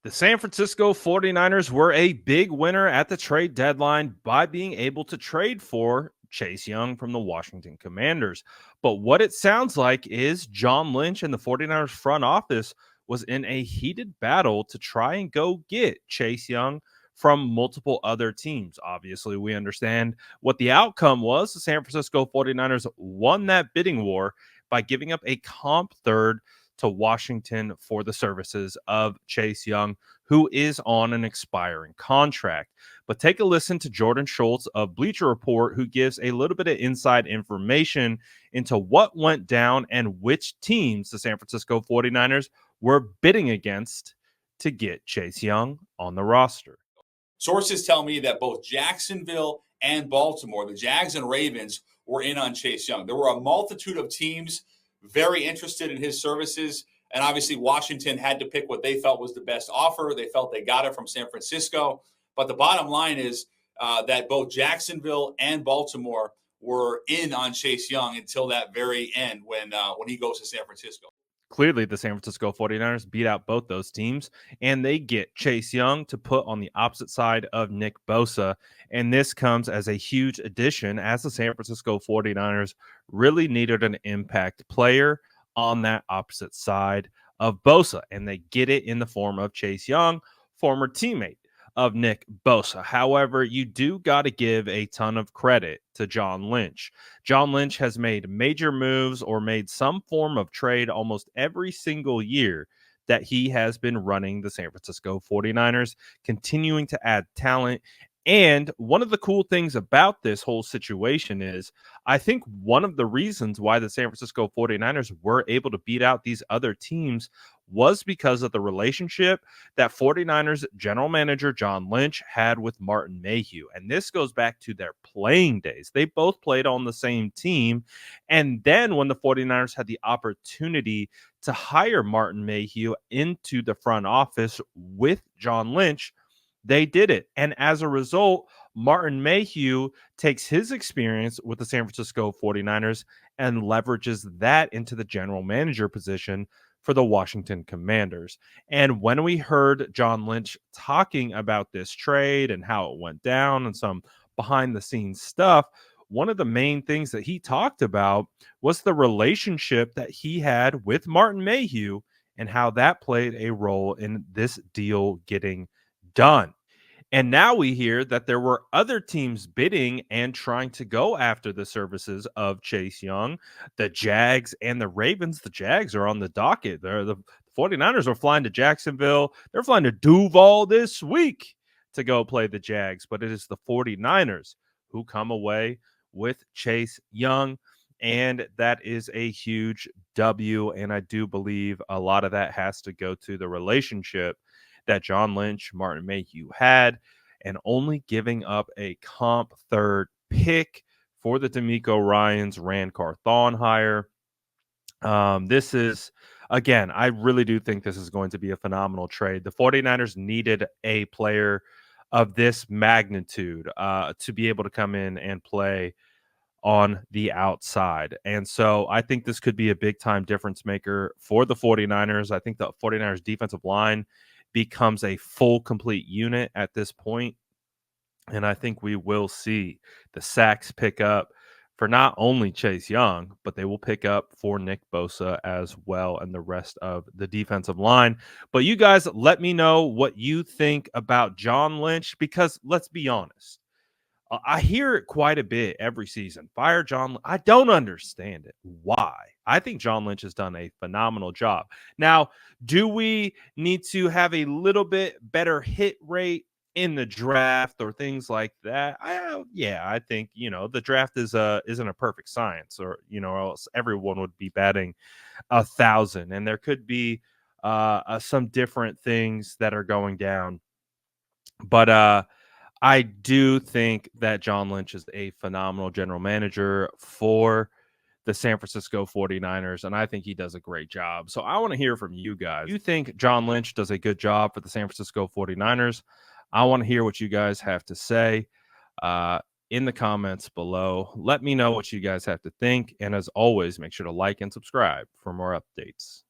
The San Francisco 49ers were a big winner at the trade deadline by being able to trade for Chase Young from the Washington Commanders. But what it sounds like is John Lynch and the 49ers front office was in a heated battle to try and go get Chase Young from multiple other teams. Obviously, we understand what the outcome was. The San Francisco 49ers won that bidding war by giving up a comp third to Washington for the services of Chase Young, who is on an expiring contract. But take a listen to Jordan Schultz of Bleacher Report, who gives a little bit of inside information into what went down and which teams the San Francisco 49ers were bidding against to get Chase Young on the roster. Sources tell me that both Jacksonville and Baltimore, the Jags and Ravens, were in on Chase Young. There were a multitude of teams very interested in his services. And obviously, Washington had to pick what they felt was the best offer. They felt they got it from San Francisco. But the bottom line is that both Jacksonville and Baltimore were in on Chase Young until that very end when he goes to San Francisco. Clearly, the San Francisco 49ers beat out both those teams, and they get Chase Young to put on the opposite side of Nick Bosa. And this comes as a huge addition as the San Francisco 49ers really needed an impact player on that opposite side of Bosa. And they get it in the form of Chase Young, former teammate of Nick Bosa. However, you do got to give a ton of credit to John Lynch. John Lynch has made major moves or made some form of trade almost every single year that he has been running the San Francisco 49ers, continuing to add talent. And one of the cool things about this whole situation is I think one of the reasons why the San Francisco 49ers were able to beat out these other teams was because of the relationship that 49ers general manager John Lynch had with Martin Mayhew. And this goes back to their playing days. They both played on the same team. And then when the 49ers had the opportunity to hire Martin Mayhew into the front office with John Lynch, they did it. And as a result, Martin Mayhew takes his experience with the San Francisco 49ers and leverages that into the general manager position for the Washington Commanders. And when we heard John Lynch talking about this trade and how it went down and some behind the scenes stuff, one of the main things that he talked about was the relationship that he had with Martin Mayhew and how that played a role in this deal getting done. And now we hear that there were other teams bidding and trying to go after the services of Chase Young. The Jags and the Ravens. The Jags are on the docket. The 49ers are flying to Jacksonville. They're flying to Duval this week to go play the Jags. But it is the 49ers who come away with Chase Young. And that is a huge W. And I do believe a lot of that has to go to the relationship that John Lynch, Martin Mayhew had, and only giving up a comp third pick for the D'Amico Ryans Rand Carthon hire. This is, again, I really do think this is going to be a phenomenal trade. The 49ers needed a player of this magnitude to be able to come in and play on the outside. And so I think this could be a big time difference maker for the 49ers. I think the 49ers defensive line becomes a full complete unit at this point. And I think we will see the sacks pick up for not only Chase Young, but they will pick up for Nick Bosa as well and the rest of the defensive line. But you guys let me know what you think about John Lynch, because let's be honest, I hear it quite a bit every season. Fire John. I don't understand it. Why? I think John Lynch has done a phenomenal job. Now, do we need to have a little bit better hit rate in the draft or things like that? Yeah, I think the draft isn't a perfect science, or or else everyone would be batting 1,000, and there could be some different things that are going down. But I do think that John Lynch is a phenomenal general manager for the San Francisco 49ers, and I think he does a great job. So I want to hear from you guys. You think John Lynch does a good job for the San Francisco 49ers? I want to hear what you guys have to say in the comments below. Let me know what you guys have to think. And as always, make sure to like and subscribe for more updates.